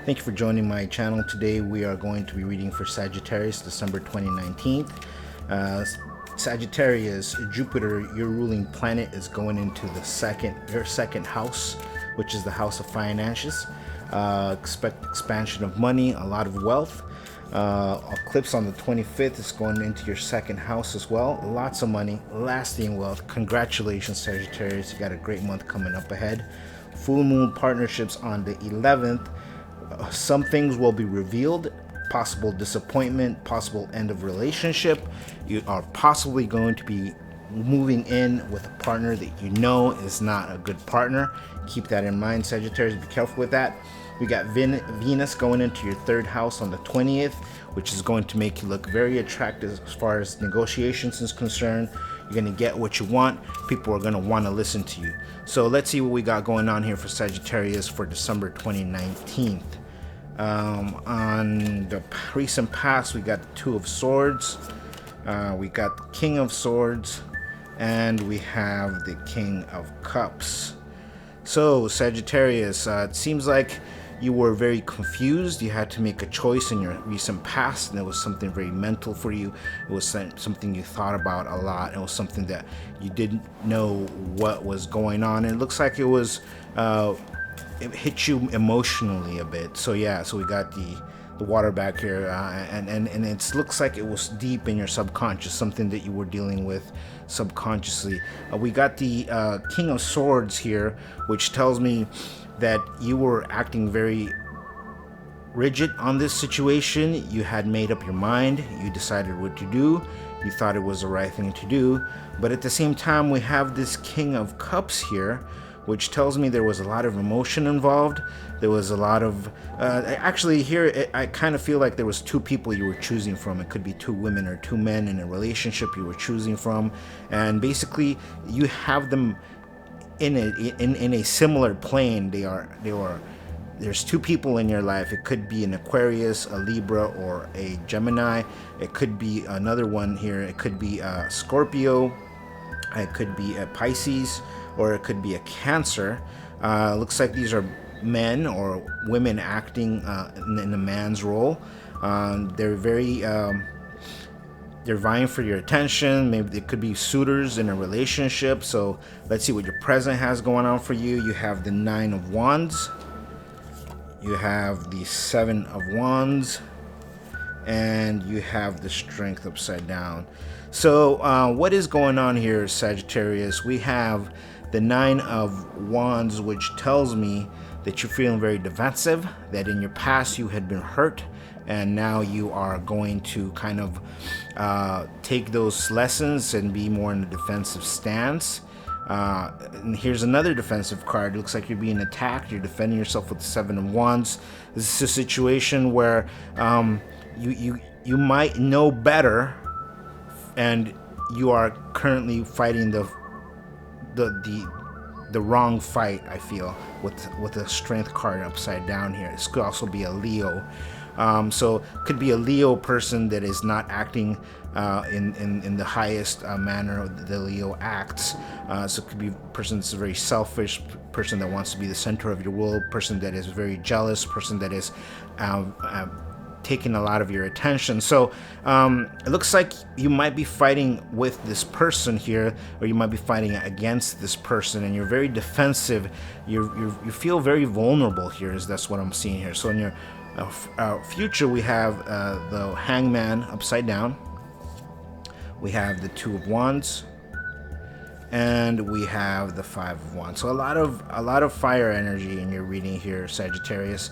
Thank you for joining my channel. Today we are going to be reading for Sagittarius, December 2019. Sagittarius, Jupiter, your ruling planet, is going into your second house, which is the house of finances. Expect expansion of money, a lot of wealth. Eclipse on the 25th is going into your second house as well. Lots of money, lasting wealth. Congratulations, Sagittarius. You got a great month coming up ahead. Full moon partnerships on the 11th. Some things will be revealed. Possible disappointment, possible end of relationship. You are possibly going to be moving in with a partner that you know is not a good partner. Keep that in mind, Sagittarius. Be careful with that. We got Venus going into your third house on the 20th, which is going to make you look very attractive as far as negotiations is concerned. You're going to get what you want. People are going to want to listen to you. So let's see what we got going on here for Sagittarius for December 2019. On the recent past, we got the Two of Swords, we got the King of Swords, and we have the King of Cups. So Sagittarius, it seems like you were very confused. You had to make a choice in your recent past, and it was something very mental for you. It was something you thought about a lot. It was something that you didn't know what was going on. And it looks like it was it hit you emotionally a bit. So yeah, so we got the water back here, and it looks like it was deep in your subconscious, something that you were dealing with subconsciously. We got the King of Swords here, which tells me that you were acting very rigid on this situation. You had made up your mind. You decided what to do. You thought it was the right thing to do. But at the same time, we have this King of Cups here, which tells me there was a lot of emotion involved. There was a lot of actually here I kind of feel like there was two people you were choosing from. It could be two women or two men in a relationship you were choosing from, and basically you have them in a similar plane. There's two people in your life. It could be an Aquarius, a Libra, or a Gemini. It could be another one here. It could be a Scorpio. It could be a Pisces, or it could be a Cancer. Looks like these are men or women acting in a man's role. They're very they're vying for your attention. Maybe they could be suitors in a relationship. So let's see what your present has going on for you. You have the Nine of Wands. You have the Seven of Wands. And you have the Strength upside down. So what is going on here, Sagittarius? We have the Nine of Wands, which tells me that you're feeling very defensive, that in your past you had been hurt, and now you are going to kind of take those lessons and be more in a defensive stance. And here's another defensive card. It looks like you're being attacked. You're defending yourself with the Seven of Wands. This is a situation where you might know better, and you are currently fighting the wrong fight. I feel with the Strength card upside down here. This could also be a Leo. So it could be a Leo person that is not acting in the highest manner the Leo acts. So it could be a person that's a very selfish, person that wants to be the center of your world, person that is very jealous, person that is taking a lot of your attention. So it looks like you might be fighting with this person here, or you might be fighting against this person, and you're very defensive. You feel very vulnerable here, that's what I'm seeing here. So in your future, we have the Hangman upside down. We have the Two of Wands, and we have the Five of Wands. So a lot of fire energy in your reading here, Sagittarius.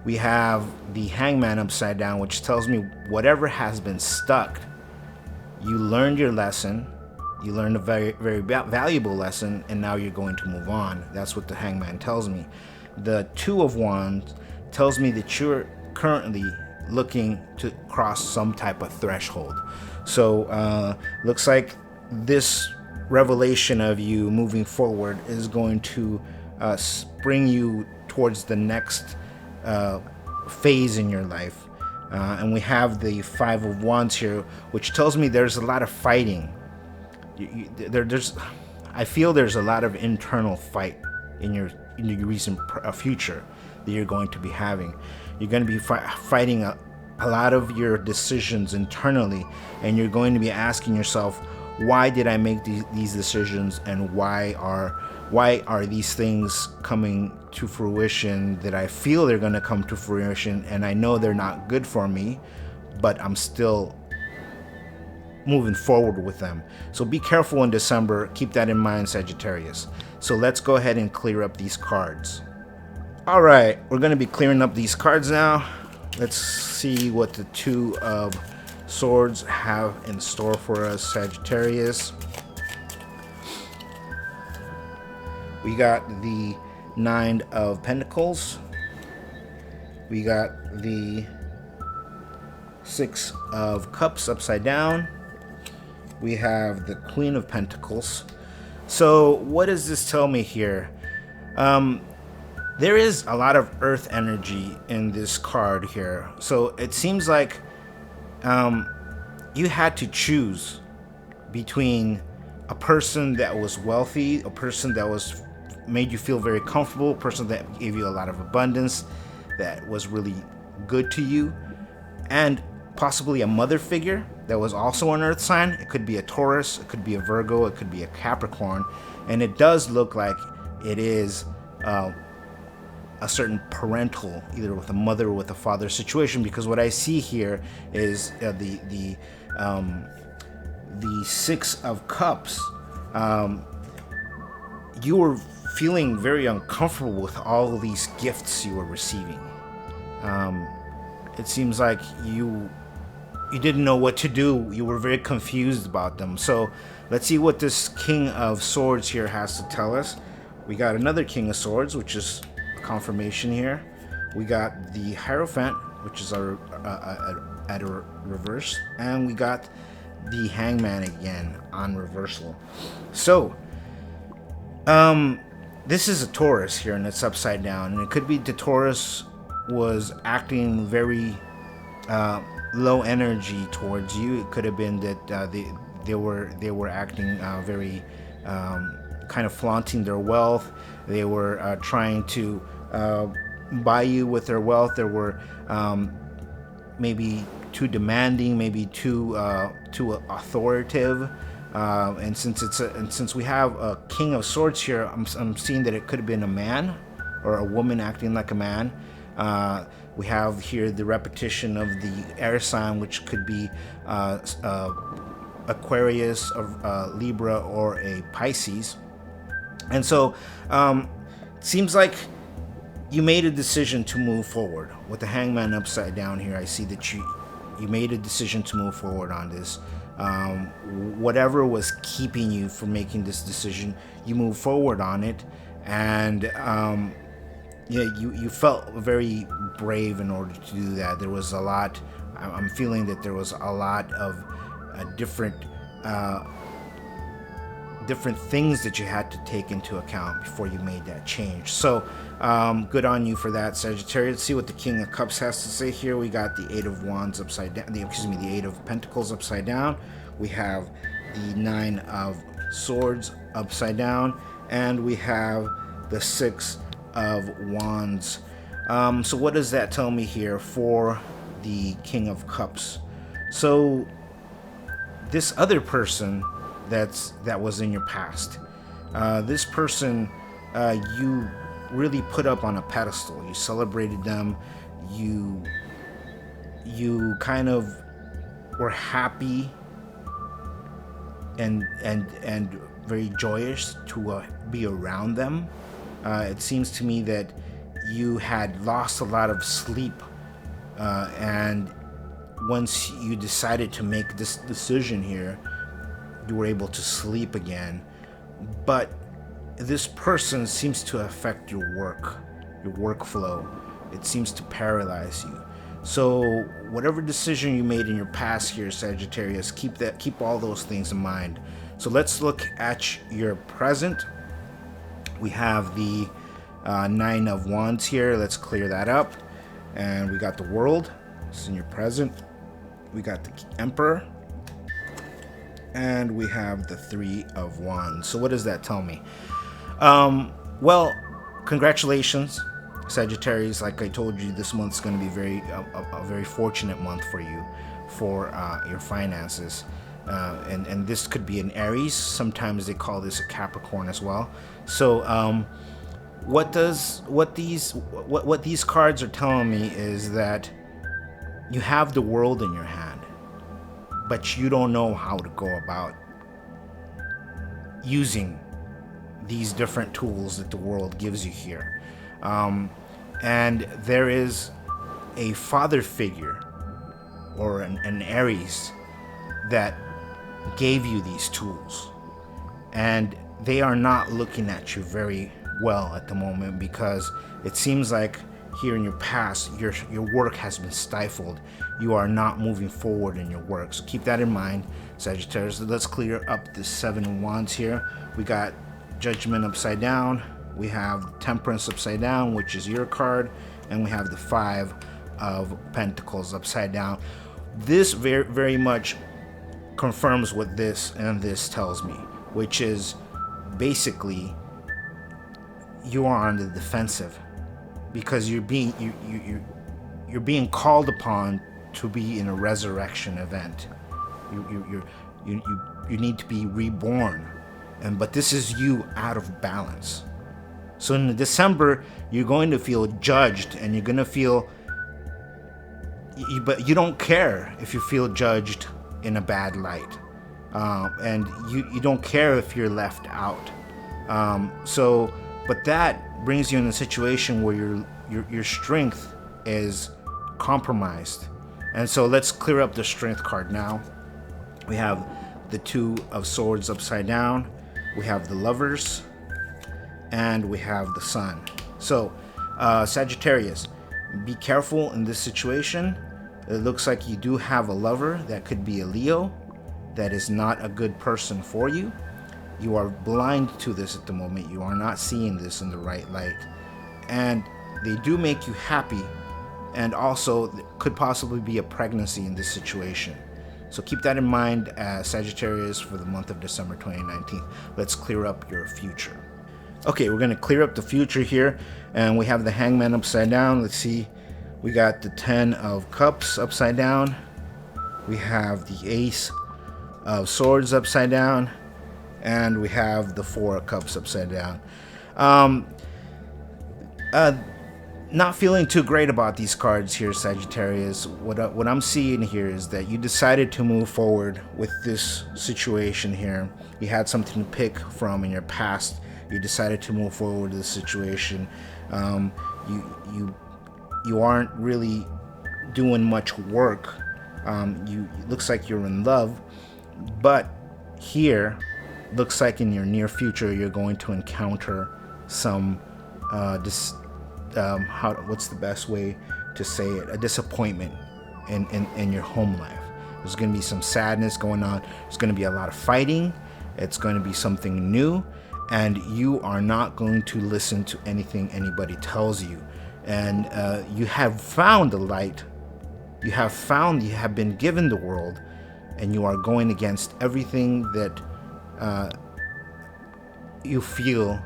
We have the Hangman upside down, which tells me whatever has been stuck, you learned your lesson. You learned a very, very valuable lesson, and now you're going to move on. That's what the Hangman tells me. The Two of Wands tells me that you're currently looking to cross some type of threshold. So looks like this revelation of you moving forward is going to bring you towards the next phase in your life. And we have the Five of Wands here, which tells me there's a lot of fighting. I feel there's a lot of internal fight in your recent future. that you're going to be having. You're going to be fighting a lot of your decisions internally, and you're going to be asking yourself, why did I make these decisions, and why are these things coming to fruition that I feel they're going to come to fruition, and I know they're not good for me, but I'm still moving forward with them. So be careful in December. Keep that in mind, Sagittarius. So let's go ahead and clear up these cards. All right, we're going to be clearing up these cards now. Let's see what the Two of Swords have in store for us, Sagittarius. We got the Nine of Pentacles. We got the Six of Cups upside down. We have the Queen of Pentacles. So what does this tell me here? There is a lot of earth energy in this card here. So it seems like you had to choose between a person that was wealthy, a person that was made you feel very comfortable, a person that gave you a lot of abundance, that was really good to you, and possibly a mother figure that was also an earth sign. It could be a Taurus, it could be a Virgo, it could be a Capricorn, and it does look like it is a certain parental, either with a mother or with a father situation, because what I see here is the Six of Cups. You were feeling very uncomfortable with all of these gifts you were receiving. It seems like you didn't know what to do. You were very confused about them. So let's see what this King of Swords here has to tell us. We got another King of Swords, which is a confirmation here. We got the Hierophant, which is at a reverse, and we got the Hangman again on reversal. So this is a Taurus here, and it's upside down, and it could be the Taurus was acting very low energy towards you. It could have been that they were acting very kind of flaunting their wealth. They were trying to buy you with their wealth. They were maybe too demanding, maybe too authoritative. And since we have a King of Swords here, I'm seeing that it could have been a man or a woman acting like a man. We have here the repetition of the air sign, which could be Aquarius, Libra, or a Pisces. And so it seems like you made a decision to move forward. With the Hangman upside down here, I see that you made a decision to move forward on this. Whatever was keeping you from making this decision, you move forward on it, and you felt very brave in order to do that. There was a lot. I'm feeling that there was a lot of different things that you had to take into account before you made that change. So good on you for that, Sagittarius. Let's see what the King of Cups has to say here. We got the Eight of Wands upside down. The Eight of Pentacles upside down. We have the Nine of Swords upside down, and we have the Six of Wands. So what does that tell me here for the King of Cups? So this other person that was in your past, this person you really put up on a pedestal. You celebrated them. You kind of were happy and very joyous to be around them. It seems to me that you had lost a lot of sleep, and once you decided to make this decision here, you were able to sleep again. But this person seems to affect your workflow. It seems to paralyze you. So whatever decision you made in your past here, Sagittarius, keep all those things in mind. So let's look at your present. We have the Nine of Wands here. Let's clear that up. And we got the World. It's in your present. We got the Emperor. And we have the Three of Wands. So what does that tell me? Well, congratulations. Sagittarius, like I told you, this month's going to be a very fortunate month for you for your finances. And this could be an Aries. Sometimes they call this a Capricorn as well. So what these cards are telling me is that you have the world in your hand, but you don't know how to go about using these different tools that the world gives you here. And there is a father figure or an Aries that gave you these tools, and they are not looking at you very well at the moment, because it seems like here in your past your work has been stifled. You are not moving forward in your work, so keep that in mind, Sagittarius. Let's clear up the 7 of Wands here. We got Judgment upside down, we have Temperance upside down, which is your card, and we have the 5 of Pentacles upside down. This very much confirms what this and this tells me, which is basically you are on the defensive, because you're being called upon to be in a resurrection event. You need to be reborn, but this is you out of balance. So in December, you're going to feel judged, and you're going to feel, but you don't care if you feel judged in a bad light, and you don't care if you're left out. But that brings you in a situation where your strength is compromised. And so let's clear up the strength card now. We have the 2 of Swords upside down, we have the Lovers, and we have the Sun. So Sagittarius, be careful in this situation. It looks like you do have a lover that could be a Leo that is not a good person for you. You are blind to this at the moment. You are not seeing this in the right light. And they do make you happy, and also could possibly be a pregnancy in this situation. So keep that in mind, Sagittarius, for the month of December 2019. Let's clear up your future. Okay, we're going to clear up the future here, and we have the Hangman upside down. Let's see. We got the 10 of Cups upside down. We have the Ace of Swords upside down. And we have the 4 of Cups upside down. Not feeling too great about these cards here, Sagittarius. What I'm seeing here is that you decided to move forward with this situation here. You had something to pick from in your past. You decided to move forward with this situation. You aren't really doing much work. It looks like you're in love, but here looks like in your near future you're going to encounter some what's the best way to say it, a disappointment in your home life. There's going to be some sadness going on. There's going to be a lot of fighting. It's going to be something new, and you are not going to listen to anything anybody tells you. And you have found the light. You have been given the world, and you are going against everything that you feel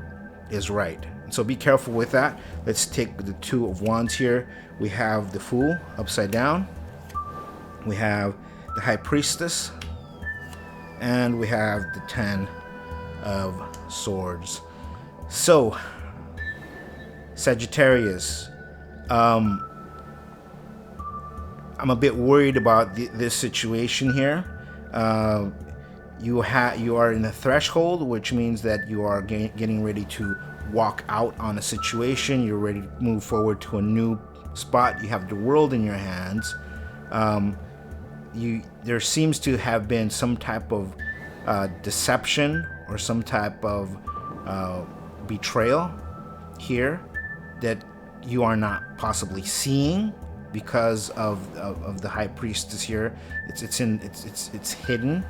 is right. So be careful with that. Let's take the 2 of Wands here. We have the Fool upside down. We have the High Priestess, and we have the 10 of Swords. So Sagittarius, I'm a bit worried about this situation here. You are in a threshold, which means that you are getting ready to walk out on a situation. You're ready to move forward to a new spot. You have the world in your hands. There seems to have been some type of deception or some type of betrayal here that you are not possibly seeing because of the High Priestess here. It's hidden.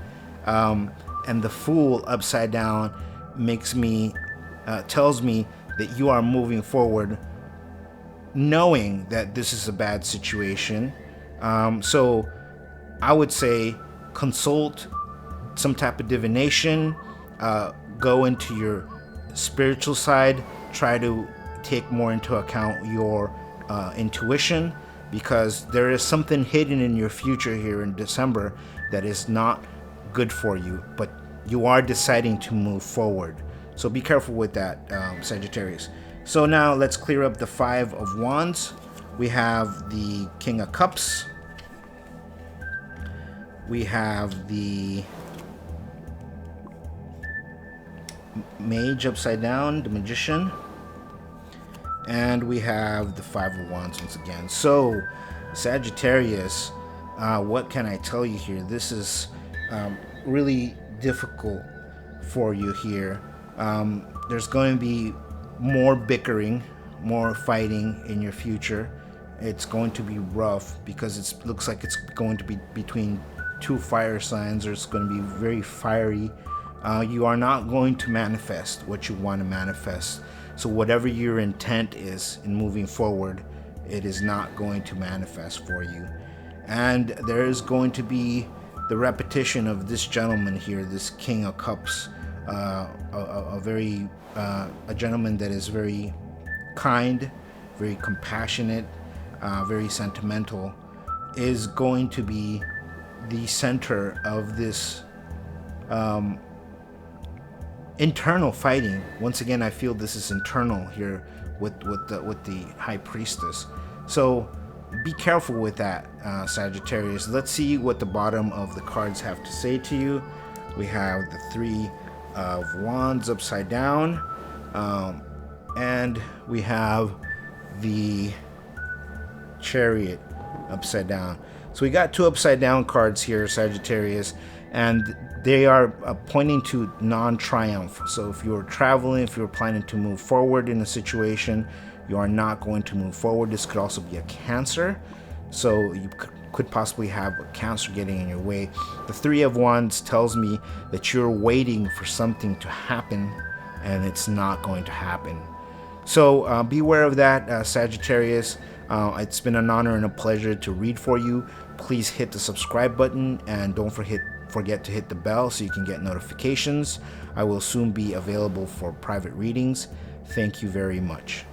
And the Fool upside down tells me that you are moving forward knowing that this is a bad situation. So I would say consult some type of divination, go into your spiritual side, try to take more into account your intuition, because there is something hidden in your future here in December that is not good for you, but you are deciding to move forward. So be careful with that, Sagittarius. So now let's clear up the Five of Wands. We have the King of Cups. We have the Mage upside down, the Magician. And we have the Five of Wands once again. So, Sagittarius, what can I tell you here? This is really difficult for you here. There's going to be more bickering, more fighting in your future. It's going to be rough because it looks like it's going to be between two fire signs, or it's going to be very fiery. You are not going to manifest what you want to manifest. So whatever your intent is in moving forward, it is not going to manifest for you. And there is going to be the repetition of this gentleman here, this King of Cups, a gentleman that is very kind, very compassionate, very sentimental, is going to be the center of this internal fighting. Once again, I feel this is internal here with the High Priestess. So be careful with that, Sagittarius. Let's see what the bottom of the cards have to say to you. We have the Three of Wands upside down, and we have the Chariot upside down. So we got two upside down cards here, Sagittarius, and they are pointing to non-triumph. So if you're traveling, if you're planning to move forward in a situation, you are not going to move forward. This could also be a Cancer. So you could possibly have a Cancer getting in your way. The Three of Wands tells me that you're waiting for something to happen, and it's not going to happen. So beware of that, Sagittarius. It's been an honor and a pleasure to read for you. Please hit the subscribe button, and don't forget to hit the bell so you can get notifications. I will soon be available for private readings. Thank you very much.